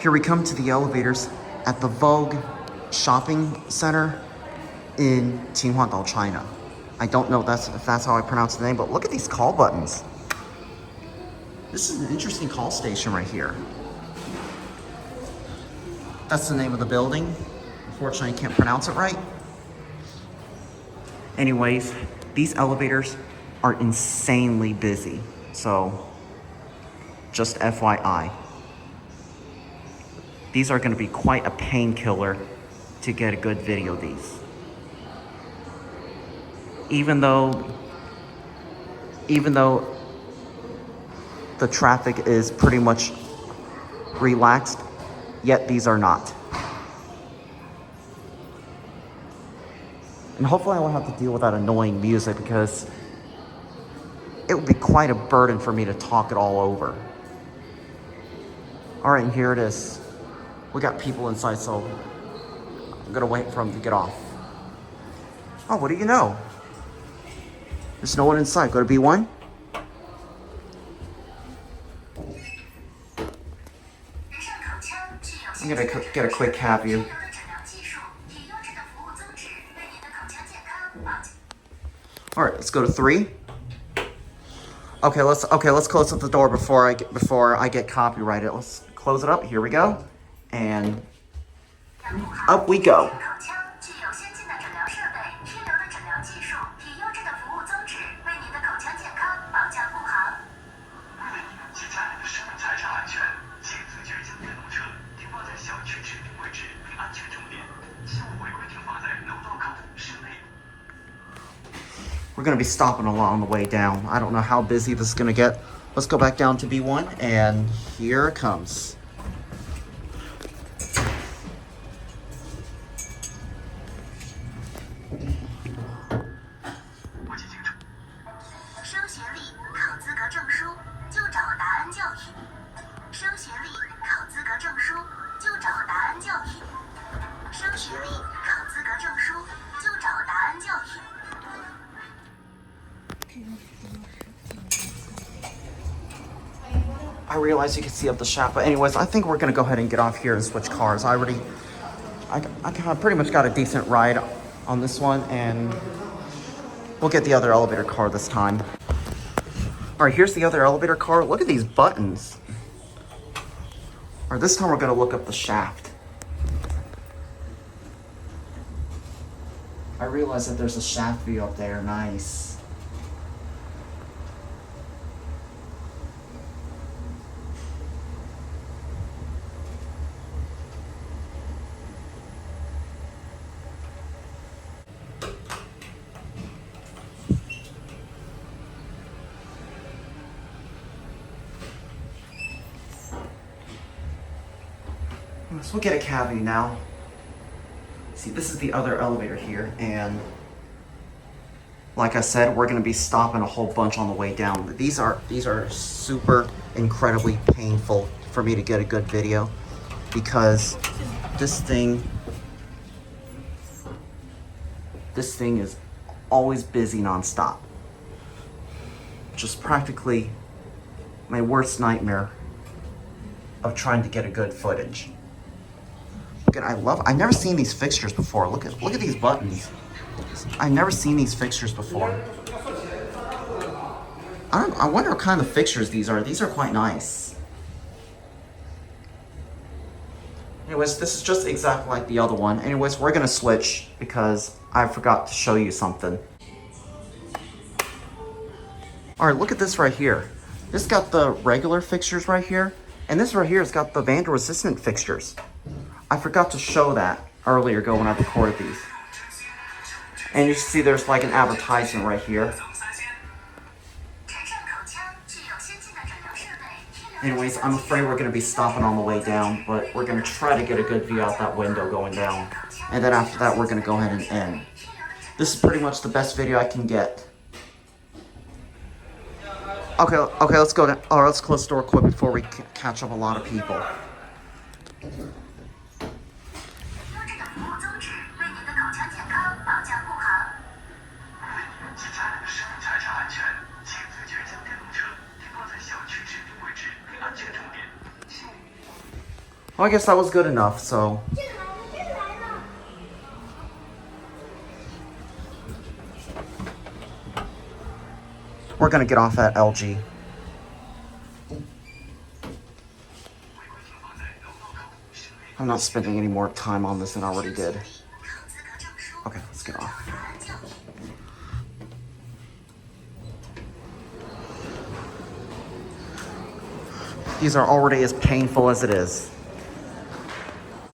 Here we come to the elevators at the Vogue shopping center in Qinhuangdao, China. I don't know if that's how I pronounce the name, but look at these call buttons. This is an interesting call station right here. That's the name of the building. Unfortunately, I can't pronounce it right. Anyways, these elevators are insanely busy. So, just FYI. These are going to be quite a painkiller to get a good video of these. Even though the traffic is pretty much relaxed, yet these are not. And hopefully I won't have to deal with that annoying music because it would be quite a burden for me to talk it all over. All right, and here it is. We got people inside, so I'm gonna wait for them to get off. Oh, what do you know? There's no one inside. Go to B1. I'm gonna get a quick cab view. All right, let's go to 3. Okay, let's close up the door before I get copyrighted. Let's close it up. Here we go, and up we go. We're gonna be stopping along the way down. I don't know how busy this is gonna get. Let's go back down to B1, and here it comes. I realize you can see up the shaft, but anyways, I think we're gonna go ahead and get off here and switch cars. I pretty much got a decent ride on this one, and we'll get the other elevator car this time. All right, here's the other elevator car. Look at these buttons. All right, this time we're gonna look up the shaft. I realize that there's a shaft view up there. Nice. So we'll get a cab view now. See, this is the other elevator here, and like I said, we're gonna be stopping a whole bunch on the way down. These are super incredibly painful for me to get a good video because this thing is always busy nonstop. Just practically my worst nightmare of trying to get a good footage. I've never seen these fixtures before. Look at these buttons. I've never seen these fixtures before. I wonder what kind of fixtures these are. These are quite nice. Anyways, this is just exactly like the other one. Anyways, we're gonna switch because I forgot to show you something. All right, look at this right here. This got the regular fixtures right here, and this right here has got the vandal resistant fixtures. I forgot to show that earlier ago when I recorded these. And you see there's like an advertisement right here. Anyways, I'm afraid we're gonna be stopping on the way down, but we're gonna try to get a good view out that window going down. And then after that, we're gonna go ahead and end. This is pretty much the best video I can get. Okay, let's go down. All right, let's close the door quick before we catch up a lot of people. Well, I guess that was good enough, so. We're gonna get off at LG. I'm not spending any more time on this than I already did. Okay, let's get off. These are already as painful as it is.